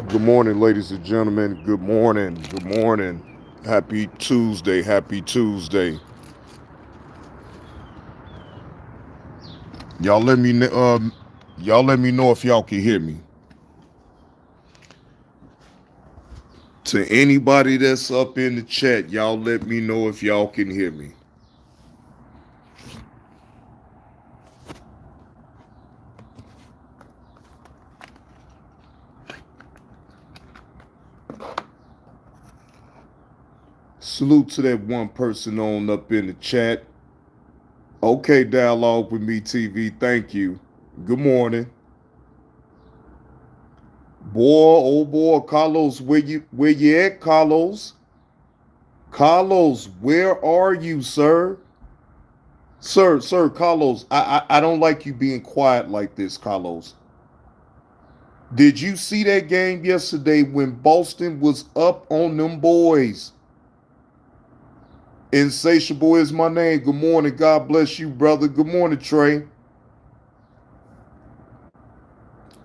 Good morning, ladies and gentlemen. Good morning. Good morning. Happy Tuesday. Happy Tuesday. Y'all let me y'all let me know if y'all can hear me. To anybody that's up in the chat, y'all let me know if y'all can hear me. Salute to that one person on up in the chat. Okay, dialogue with me, TV. Thank you. Good morning. Boy, oh boy, Carlos, where you at, Carlos? Carlos, where are you, sir? Sir, Carlos, I don't like you being quiet like this, Carlos. Did you see that game yesterday when Boston was up on them boys? Insatiable is my name. Good morning. God bless you, brother. Good morning, Trey.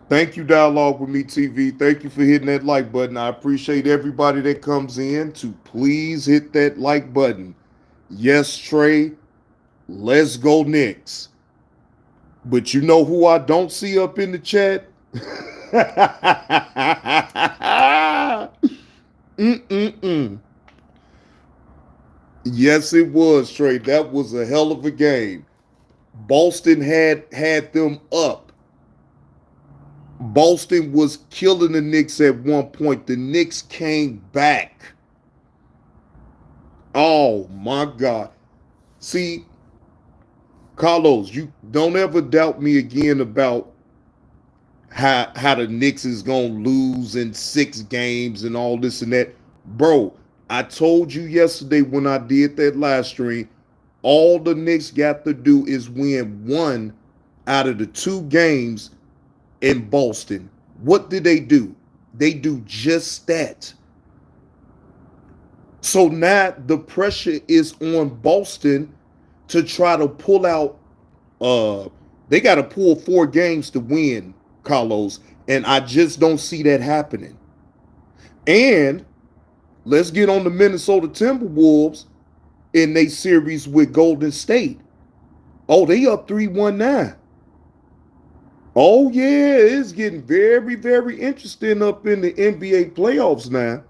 Thank you, Dialogue with Me TV. Thank you for hitting that like button. I appreciate everybody that comes in to please hit that like button. Yes, Trey, let's go Knicks. But you know who I don't see up in the chat? Mm-mm-mm. Yes, it was, Trey. That was a hell of a game. Boston had them up. Boston was killing the Knicks at one point. The Knicks came back. Oh my God. See, Carlos, you don't ever doubt me again about how the Knicks is gonna lose in 6 games and all this and that. Bro, I told you yesterday when I did that live stream, all the Knicks got to do is win one out of the 2 games in Boston. What did they do? They do just that. So now the pressure is on Boston to try to pull out they got to pull 4 games to win, Carlos, and I just don't see that happening. And let's get on the Minnesota Timberwolves in their series with Golden State. Oh, they up 3-1 now. Oh yeah, it's getting very, very interesting up in the NBA playoffs now.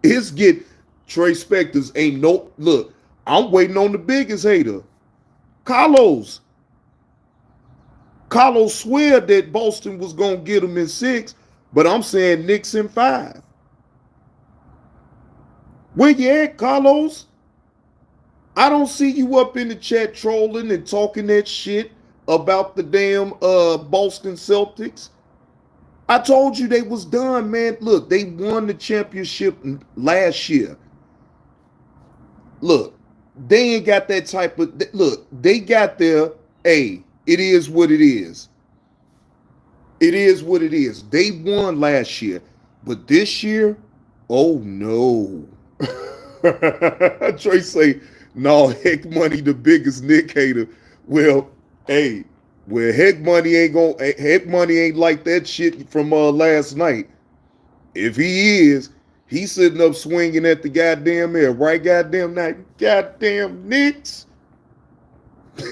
It's get Trey Spectors ain't no look. I'm waiting on the biggest hater, Carlos. Carlos swear that Boston was gonna get him in 6, but I'm saying Knicks in 5. Where you at, Carlos? I don't see you up in the chat trolling and talking that shit about the damn Boston Celtics. I told you they was done, man. Look, they won the championship last year. Look, they ain't got that type of look. They got their it is what it is. It is what it is. They won last year, but this year, oh no. Trey say, no, Heck Money the biggest Nick hater. Well, hey, well, Heck Money ain't like that shit from last night. If he is, he's sitting up swinging at the goddamn air, right? Goddamn night, goddamn Knicks.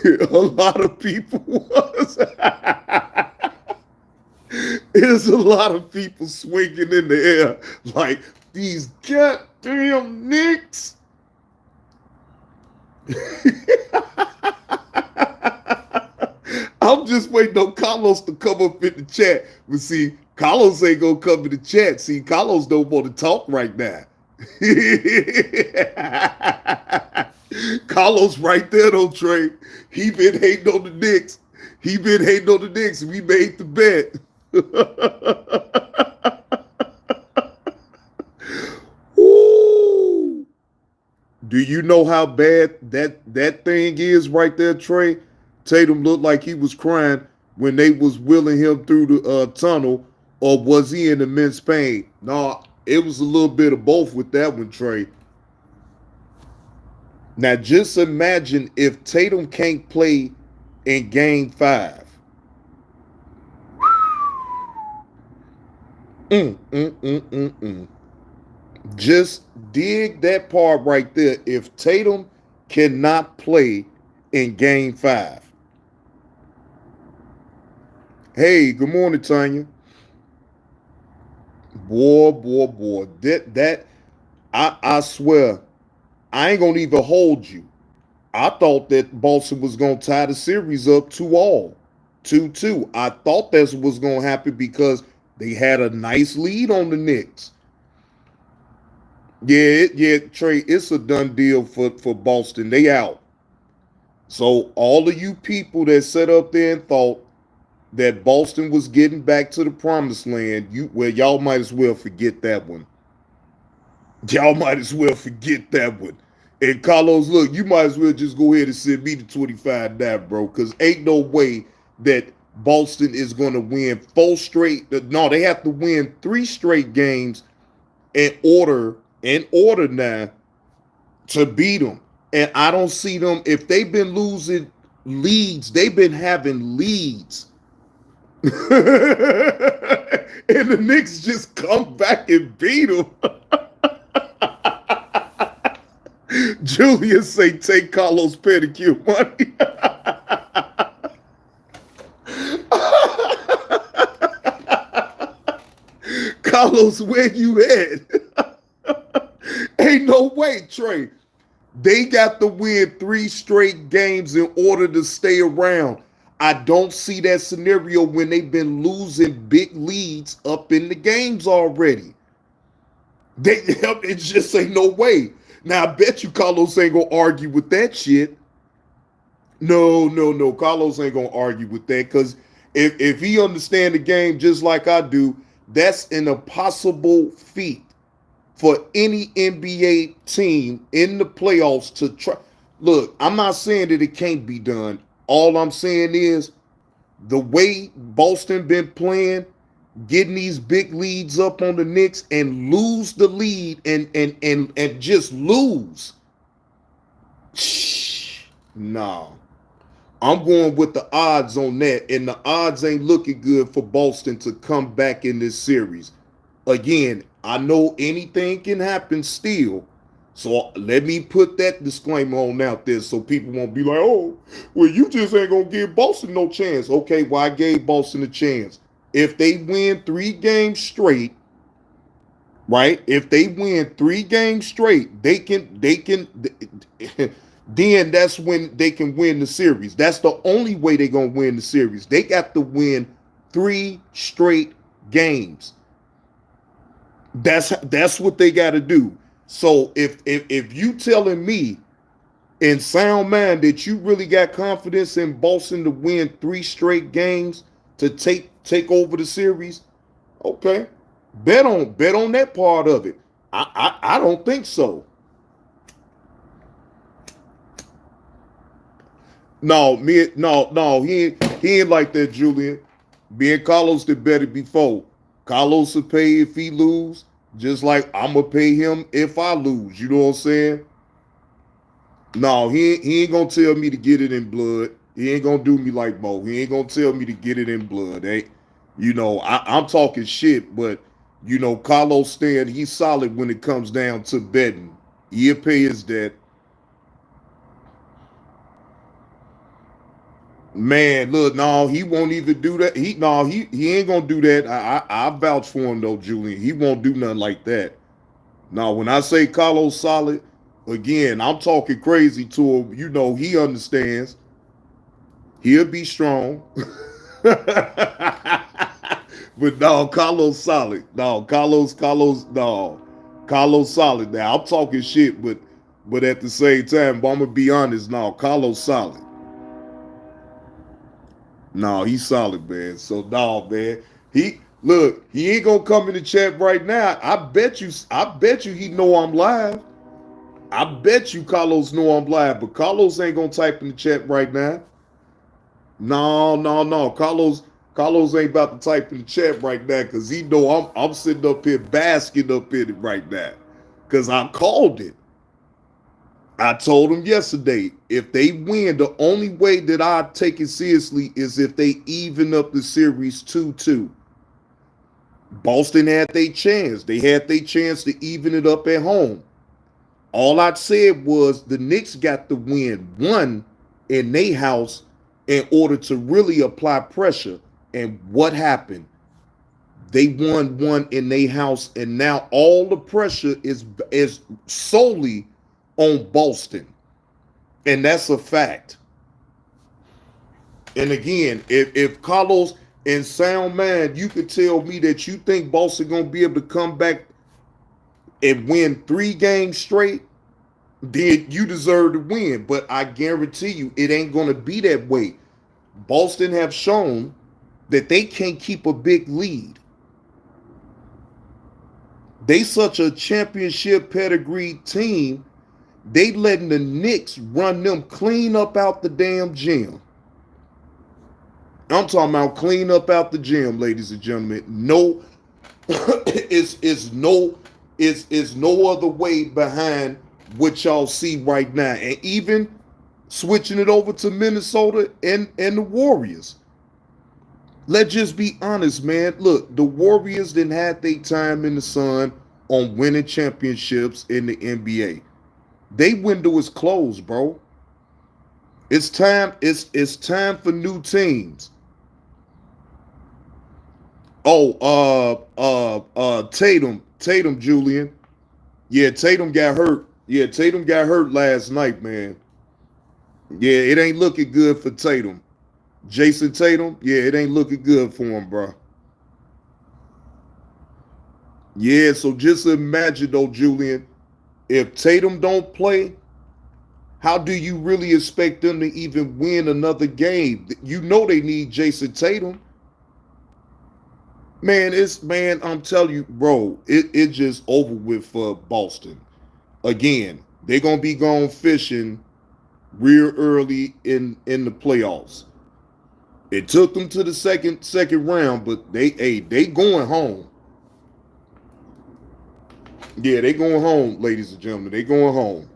A lot of people was. There's a lot of people swinging in the air like these goddamn Knicks. I'm just waiting on Carlos to come up in the chat. But see, Carlos ain't gonna come in the chat. See, Carlos don't want to talk right now. Carlos right there though, Trey. He been hating on the Knicks. He been hating on the Knicks. We made the bet. Ooh. Do you know how bad that thing is right there, Trey? Tatum looked like he was crying when they was wheeling him through the tunnel, or was he in immense pain? No, it was a little bit of both with that one, Trey. Now just imagine if Tatum can't play in Game 5. Mm. Just dig that part right there. If Tatum cannot play in game 5. Hey, good morning, Tanya. Boy. I swear, I ain't gonna even hold you. I thought that Boston was gonna tie the series up 2-all. 2-2. I thought that's what was gonna happen because they had a nice lead on the Knicks. Yeah, Trey, it's a done deal for Boston. They out. So all of you people that sat up there and thought that Boston was getting back to the promised land, y'all might as well forget that one. Y'all might as well forget that one. And Carlos, look, you might as well just go ahead and send me the 25 now, bro, because ain't no way that Boston is going to win 4 straight. No, they have to win 3 straight games in order now to beat them. And I don't see them, if they've been losing leads, they've been having leads. And the Knicks just come back and beat them. Julius say take Carlos pedicure money. Carlos, where you at? Ain't no way, Trey. They got to win 3 straight games in order to stay around. I don't see that scenario when they've been losing big leads up in the games already. It just ain't no way. Now, I bet you Carlos ain't going to argue with that shit. No. Carlos ain't going to argue with that because if he understand the game just like I do, that's an impossible feat for any NBA team in the playoffs to try. Look, I'm not saying that it can't be done. All I'm saying is the way Boston been playing, getting these big leads up on the Knicks and lose the lead and just lose. Nah. I'm going with the odds on that, and the odds ain't looking good for Boston to come back in this series. Again, I know anything can happen still, so let me put that disclaimer on out there so people won't be like, oh, well, you just ain't going to give Boston no chance. Okay, well, I gave Boston a chance. If they win 3 games straight, right? If they win 3 games straight, they can then that's when they can win the series. That's the only way they're going to win the series. They got to win 3 straight games. That's what they got to do. So if you telling me in sound mind that you really got confidence in Boston to win 3 straight games to take over the series, okay, bet on that part of it. I don't think so. No, he ain't like that, Julian. Me and Carlos did better before. Carlos will pay if he lose, just like I'm gonna pay him if I lose. You know what I'm saying? No, he ain't gonna tell me to get it in blood. He ain't gonna do me like Mo. He ain't gonna tell me to get it in blood. I'm talking shit, but Carlos stand, he's solid when it comes down to betting. He'll pay his debt. Man, look, no, he won't even do that. He ain't gonna do that. I vouch for him though, Julian. He won't do nothing like that. Now, when I say Carlos solid, again, I'm talking crazy to him. He understands. He'll be strong. But no, Carlos solid. No, Carlos solid. Now I'm talking shit, but at the same time, but I'm gonna be honest. No, Carlos solid. No, he's solid, man. So no, man. He ain't gonna come in the chat right now. I bet you he know I'm live. I bet you Carlos know I'm live, but Carlos ain't gonna type in the chat right now. No. Carlos ain't about to type in the chat right now because he know I'm sitting up here basking up in it right now. Because I called it. I told him yesterday, if they win, the only way that I take it seriously is if they even up the series 2-2. Boston had their chance. They had their chance to even it up at home. All I said was the Knicks got the win one in their house in order to really apply pressure. And what happened? They won one in their house, and now all the pressure is solely on Boston. And that's a fact. And again, if Carlos in sound mind, you could tell me that you think Boston gonna be able to come back and win 3 games straight, then you deserve to win. But I guarantee you, it ain't gonna be that way. Boston have shown that they can't keep a big lead. They such a championship pedigree team. They letting the Knicks run them clean up out the damn gym. I'm talking about clean up out the gym, ladies and gentlemen. No, it's no other way behind what y'all see right now. And even switching it over to Minnesota and the Warriors. Let's just be honest, man. Look, the Warriors didn't have their time in the sun on winning championships in the NBA. They window is closed, bro. It's time. It's time for new teams. Tatum, Julian. Yeah, Tatum got hurt. Yeah, Tatum got hurt last night, man. Yeah, it ain't looking good for Tatum. Jason Tatum, yeah, it ain't looking good for him, bro. Yeah, so just imagine though, Julian, if Tatum don't play, how do you really expect them to even win another game? You know they need Jason Tatum. Man, I'm telling you, bro, it just over with for Boston. Again, they're gonna be going fishing real early in the playoffs. It took them to the second round, but they going home. Yeah, they going home, ladies and gentlemen. They going home.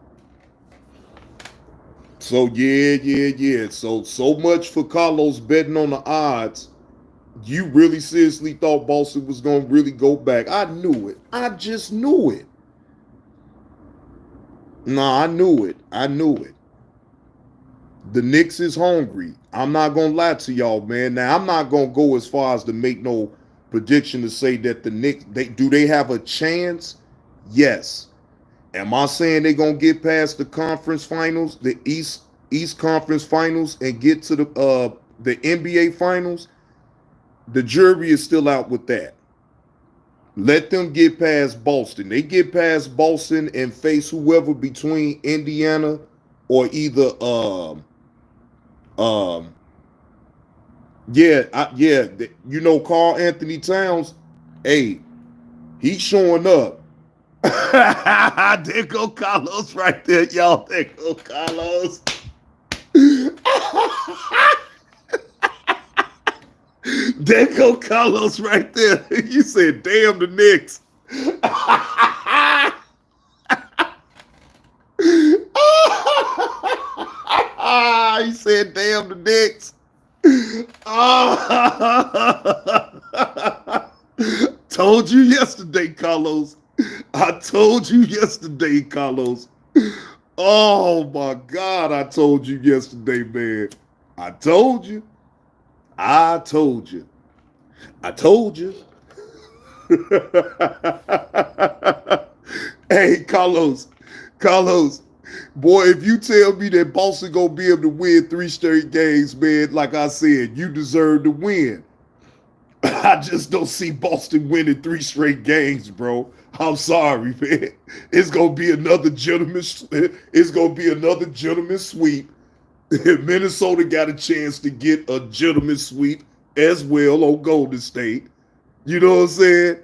So yeah. So much for Carlos betting on the odds. You really seriously thought Boston was going to really go back? I knew it. I just knew it. Nah, I knew it. The Knicks is hungry. I'm not going to lie to y'all, man. Now, I'm not going to go as far as to make no prediction to say that the Knicks, they have a chance? Yes. Am I saying they're going to get past the conference finals, the East Conference finals, and get to the NBA finals? The jury is still out with that. Let them get past Boston. They get past Boston and face whoever between Indiana or either you know, Karl Anthony Towns, hey, he's showing up. There go Carlos right there, y'all. There go Carlos. There go Carlos right there. You said, damn the Knicks. He said, damn the Knicks. Told you yesterday, Carlos. I told you yesterday, Carlos. Oh my God, I told you yesterday, man. I told you. Hey, Carlos, boy, if you tell me that Boston gonna be able to win 3 straight games, man, like I said, you deserve to win. I just don't see Boston winning 3 straight games, bro. I'm sorry, man. It's gonna be another gentleman. It's gonna be another gentleman sweep. Minnesota got a chance to get a gentleman sweep as well on Golden State. You know what I'm saying?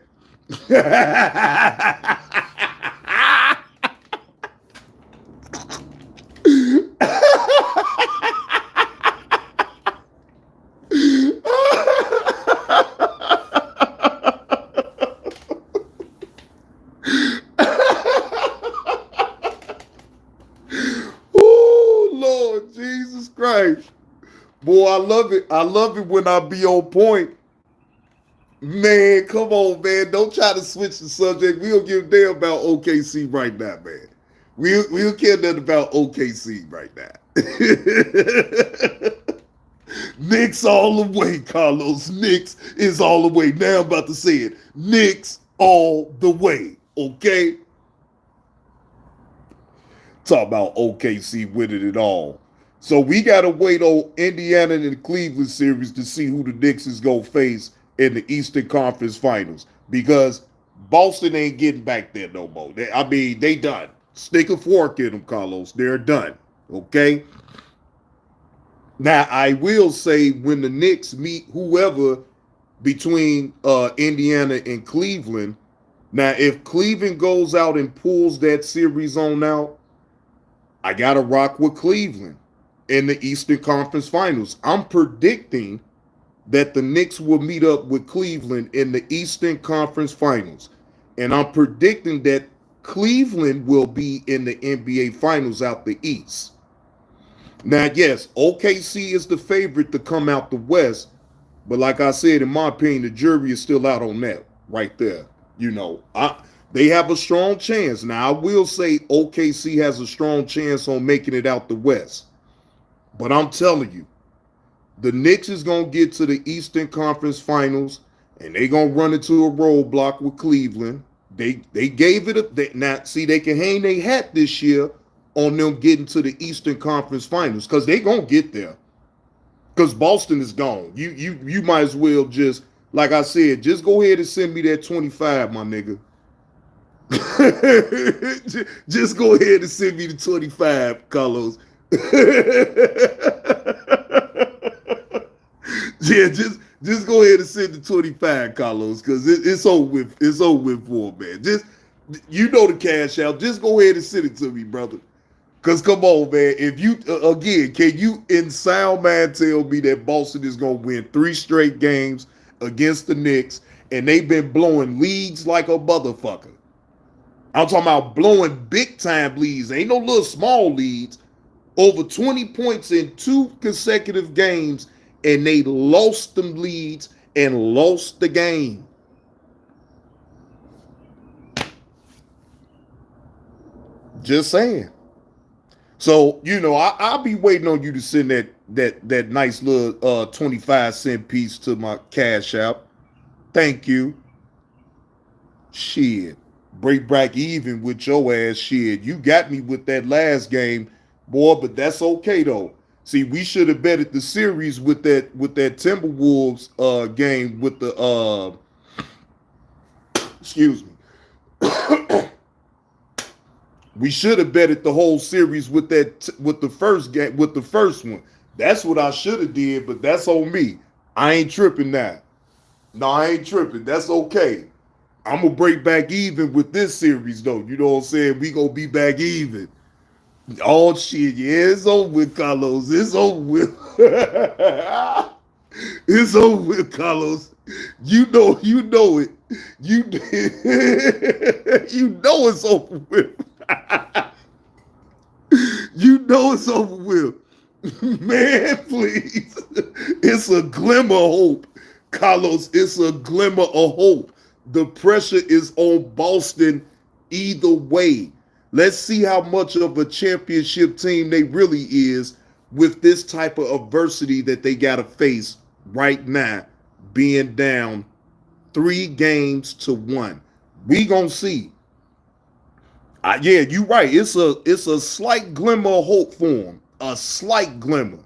Oh, Lord Jesus Christ. Boy, I love it. I love it when I be on point. Man, come on, man. Don't try to switch the subject. We don't give a damn about OKC right now, man. We don't care nothing about OKC right now. Knicks all the way, Carlos. Knicks is all the way. Now I'm about to say it. Knicks all the way. Okay? Talk about OKC winning it all. So we got to wait on Indiana and the Cleveland series to see who the Knicks is going to face in the Eastern Conference Finals, because Boston ain't getting back there no more. They done. Stick a fork in them, Carlos. They're done. Okay? Now, I will say when the Knicks meet whoever between Indiana and Cleveland, now if Cleveland goes out and pulls that series on out, I got to rock with Cleveland in the Eastern Conference Finals. I'm predicting that the Knicks will meet up with Cleveland in the Eastern Conference Finals. And I'm predicting that Cleveland will be in the NBA Finals out the East. Now, yes, OKC is the favorite to come out the West, but like I said, in my opinion, the jury is still out on that right there. They have a strong chance. Now, I will say OKC has a strong chance on making it out the West. But I'm telling you, the Knicks is going to get to the Eastern Conference Finals, and they're going to run into a roadblock with Cleveland. They gave it a... Now, see, they can hang their hat this year on them getting to the Eastern Conference Finals, because they going to get there. Because Boston is gone. You might as well just, like I said, just go ahead and send me that 25, my nigga. Just go ahead and send me the 25, Carlos. Yeah, just go ahead and send the 25, Carlos, because it's over with. It's over with for man. Just the cash out. Just go ahead and send it to me, brother. Because come on, man. If you again, can you in sound mind tell me that Boston is gonna win 3 straight games against the Knicks, and they've been blowing leads like a motherfucker? I'm talking about blowing big time leads. Ain't no little small leads. Over 20 points in 2 consecutive games, and they lost them leads and lost the game. Just saying. So, I'll be waiting on you to send that nice little 25-cent piece to my cash app. Thank you. Shit. Break back even with your ass. Shit. You got me with that last game, boy, but that's okay though. See, we should have betted the series with that Timberwolves game with the excuse me. We should have betted the whole series with the first game, with the first one. That's what I should have did, but that's on me. I ain't tripping now. No, I ain't tripping. That's okay. I'm gonna break back even with this series though. You know what I'm saying? We gonna be back even. Oh shit, yeah, it's over with, Carlos. It's over with. It's over with, Carlos. You know it. You know it's over with. You know it's over with. Man, please. It's a glimmer of hope, Carlos. It's a glimmer of hope. The pressure is on Boston either way. Let's see how much of a championship team they really is with this type of adversity that they got to face right now, being down 3-1. We gonna see. Yeah, you're right. It's a slight glimmer of hope for them. A slight glimmer.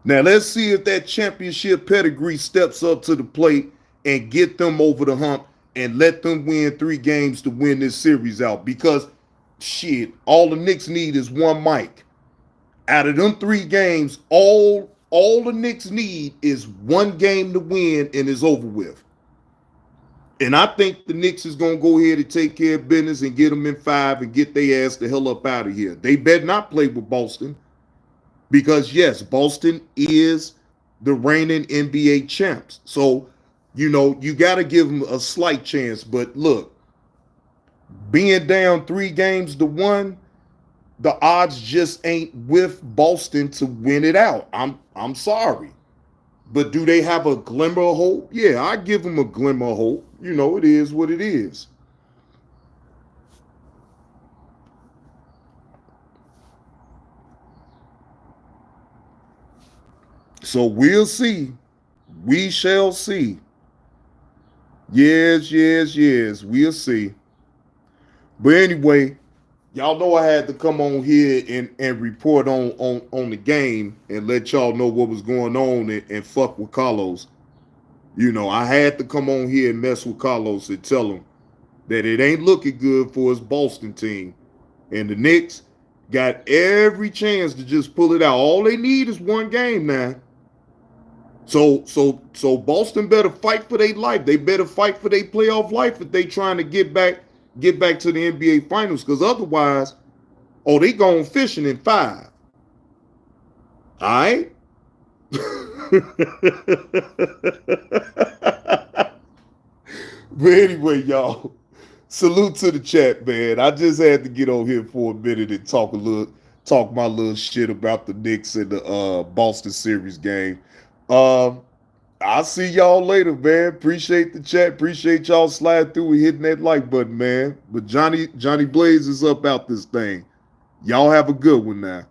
Now let's see if that championship pedigree steps up to the plate and get them over the hump and let them win 3 games to win this series out. Because shit, all the Knicks need is one mic. Out of them 3 games, all the Knicks need is 1 game to win and it's over with. And I think the Knicks is going to go ahead and take care of business and get them in 5 and get their ass the hell up out of here. They better not play with Boston. Because, yes, Boston is the reigning NBA champs. So, you got to give them a slight chance. But look, being down 3-1, the odds just ain't with Boston to win it out. I'm sorry. But do they have a glimmer of hope? Yeah, I give them a glimmer of hope. You know, it is what it is. So we'll see. We shall see. Yes, yes, yes. We'll see. But anyway, y'all know I had to come on here and report on the game and let y'all know what was going on and fuck with Carlos. You know, I had to come on here and mess with Carlos and tell him that it ain't looking good for his Boston team. And the Knicks got every chance to just pull it out. All they need is one game now. So Boston better fight for their life. They better fight for their playoff life if they trying to get back to the NBA finals. Because otherwise, oh, they going fishing in 5. All right. But anyway, y'all, salute to the chat, man. I just had to get on here for a minute and talk my little shit about the Knicks and the Boston series game. Um, I'll see y'all later, man. Appreciate the chat. Appreciate y'all sliding through and hitting that like button, man. But Johnny Blaze is up out this thing. Y'all have a good one now.